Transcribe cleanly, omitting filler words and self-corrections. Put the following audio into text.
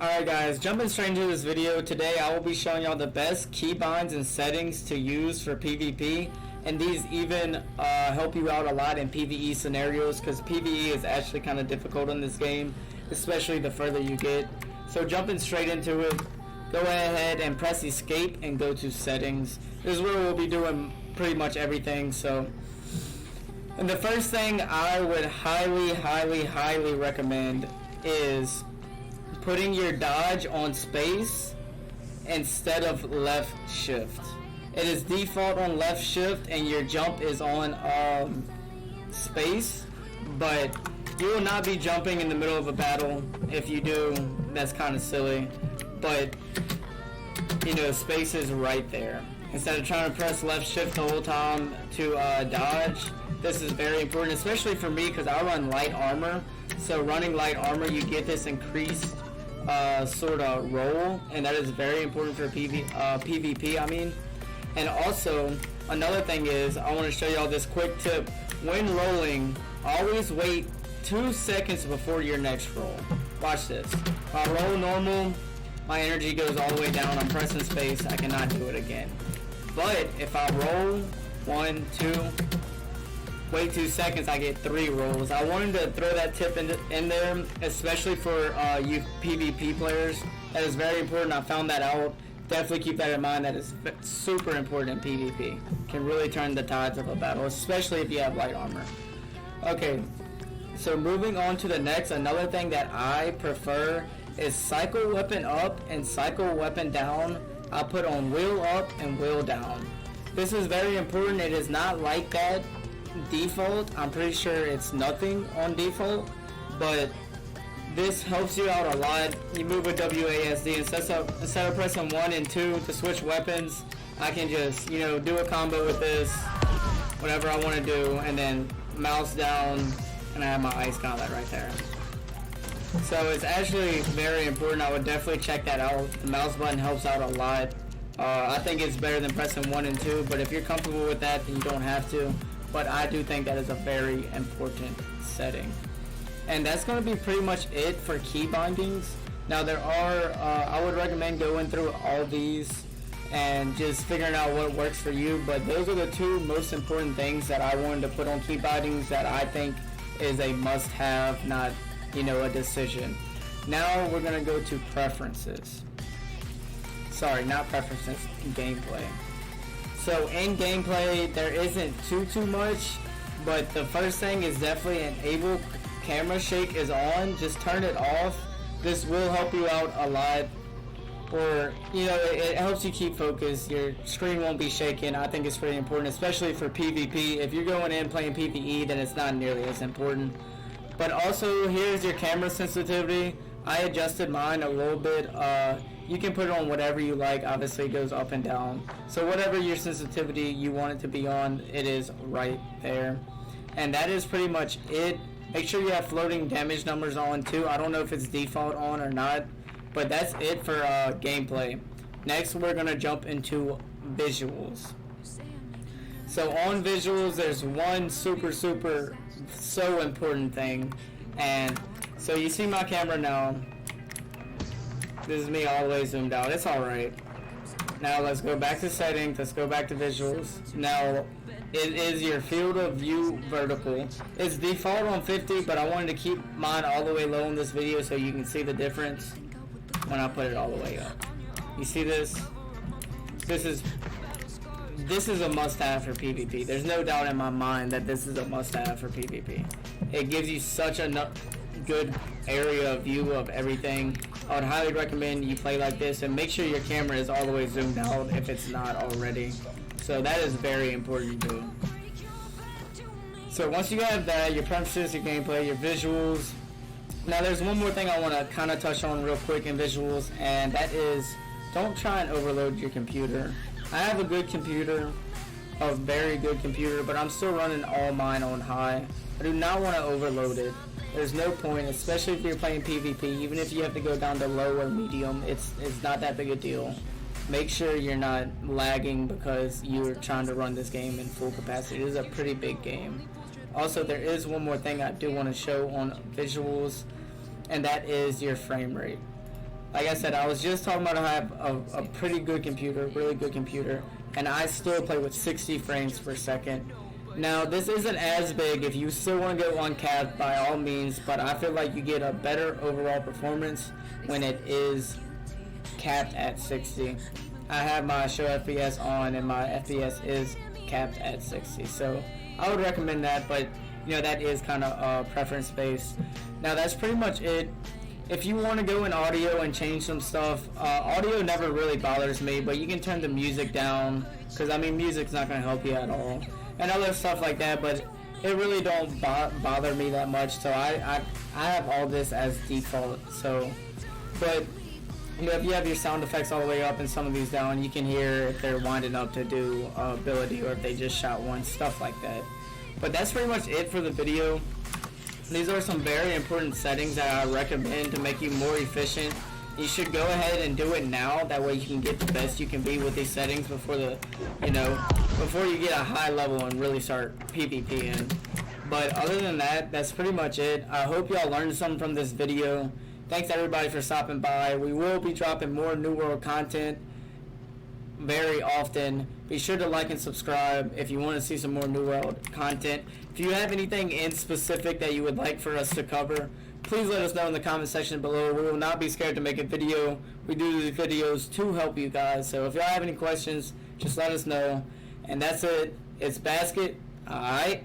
Alright guys, jumping straight into this video, today I will be showing y'all the best keybinds and settings to use for PvP, and these even help you out a lot in PvE scenarios, because PvE is actually kind of difficult in this game, especially the further you get. So jumping straight into it, go ahead and press escape and go to settings. This is where we'll be doing pretty much everything. And the first thing I would highly recommend is putting your dodge on space instead of left shift. It is default on left shift and your jump is on space, but you will not be jumping in the middle of a battle. If you do, that's kind of silly, but you know, space is right there. Instead of trying to press left shift the whole time to dodge, this is very important, especially for me because I run light armor. So running light armor, you get this increased sort of roll, and that is very important for PvP. And also another thing is, I want to show y'all this quick tip. When rolling, always wait 2 seconds before your next roll. Watch this. If I roll normal, my energy goes all the way down. I'm pressing space, I cannot do it again. But if I roll 1, 2, wait 2 seconds, I get 3 rolls. I wanted to throw that tip in there, especially for you PvP players. That is very important. I found that out. Definitely keep that in mind. That is super important in PvP. Can really turn the tides of a battle, especially if you have light armor. Okay, so moving on to the next, another thing that I prefer is cycle weapon up and cycle weapon down. I put on wheel up and wheel down. This is very important. It is not like that default. I'm pretty sure it's nothing on default, but this helps you out a lot. You move with WASD instead of pressing 1 and 2 to switch weapons. I can just, you know, do a combo with this, whatever I want to do, and then mouse down, and I have my ice gauntlet right there. So it's actually very important. I would definitely check that out. The mouse button helps out a lot. I think it's better than pressing 1 and 2, but if you're comfortable with that, then you don't have to. But I do think that is a very important setting. And that's going to be pretty much it for key bindings. Now there are, I would recommend going through all these and just figuring out what works for you. But those are the 2 most important things that I wanted to put on key bindings that I think is a must-have, not, you know, a decision. Now we're going to go to preferences. Sorry, not preferences, gameplay. So in gameplay, there isn't too much, but the first thing is definitely enable camera shake is on. Just turn it off. This will help you out a lot, or you know, it helps you keep focus. Your screen won't be shaking. I think it's pretty important, especially for PvP. If you're going in playing PvE, then it's not nearly as important. But also, here's your camera sensitivity. I adjusted mine a little bit. You can put it on whatever you like. Obviously it goes up and down, so whatever your sensitivity you want it to be on, it is right there. And that is pretty much it. Make sure you have floating damage numbers on too. I don't know if it's default on or not, but that's it for gameplay. Next we're gonna jump into visuals. So on visuals, there's one so important thing. And so you see my camera now. This is me all the way zoomed out. It's alright. Now let's go back to settings. Let's go back to visuals. Now it is your field of view vertical. It's default on 50, but I wanted to keep mine all the way low in this video so you can see the difference when I put it all the way up. You see this? This is a must-have for PvP. There's no doubt in my mind that this is a must-have for PvP. It gives you such a good area of view of everything. I would highly recommend you play like this, and make sure your camera is all the way zoomed out if it's not already. So that is very important too. So once you have that, your preferences, your gameplay, your visuals. Now there's one more thing I want to kind of touch on real quick in visuals, and that is, don't try and overload your computer. I have a good computer, a very good computer, but I'm still running all mine on high. I do not want to overload it. There's no point, especially if you're playing PvP. Even if you have to go down to low or medium, it's not that big a deal. Make sure you're not lagging because you're trying to run this game in full capacity. It is a pretty big game. Also, there is one more thing I do want to show on visuals, and that is your frame rate. like I said, I was just talking about how I have a pretty good computer, really good computer, and I still play with 60 frames per second. Now, this isn't as big. If you still want to get one capped, by all means, but I feel like you get a better overall performance when it is capped at 60. I have my show FPS on, and my FPS is capped at 60, so I would recommend that, but that is kind of preference based. Now, that's pretty much it. If you want to go in audio and change some stuff, audio never really bothers me, but you can turn the music down, because music's not going to help you at all, and other stuff like that, but it really don't bother me that much. So I have all this as default. So, but if you have your sound effects all the way up and some of these down, you can hear if they're winding up to do ability, or if they just shot one, stuff like that. But that's pretty much it for the video. These are some very important settings that I recommend to make you more efficient. You should go ahead and do it now. That way you can get the best you can be with these settings before before you get a high level and really start PvPing. But other than that, that's pretty much it. I hope y'all learned something from this video. Thanks everybody for stopping by. We will be dropping more New World content very often. Be sure to like and subscribe if you want to see some more New World content. If you have anything in specific that you would like for us to cover, please let us know in the comment section below. We will not be scared to make a video. We do these videos to help you guys. So if y'all have any questions, just let us know. And that's it. It's Basket. Alright.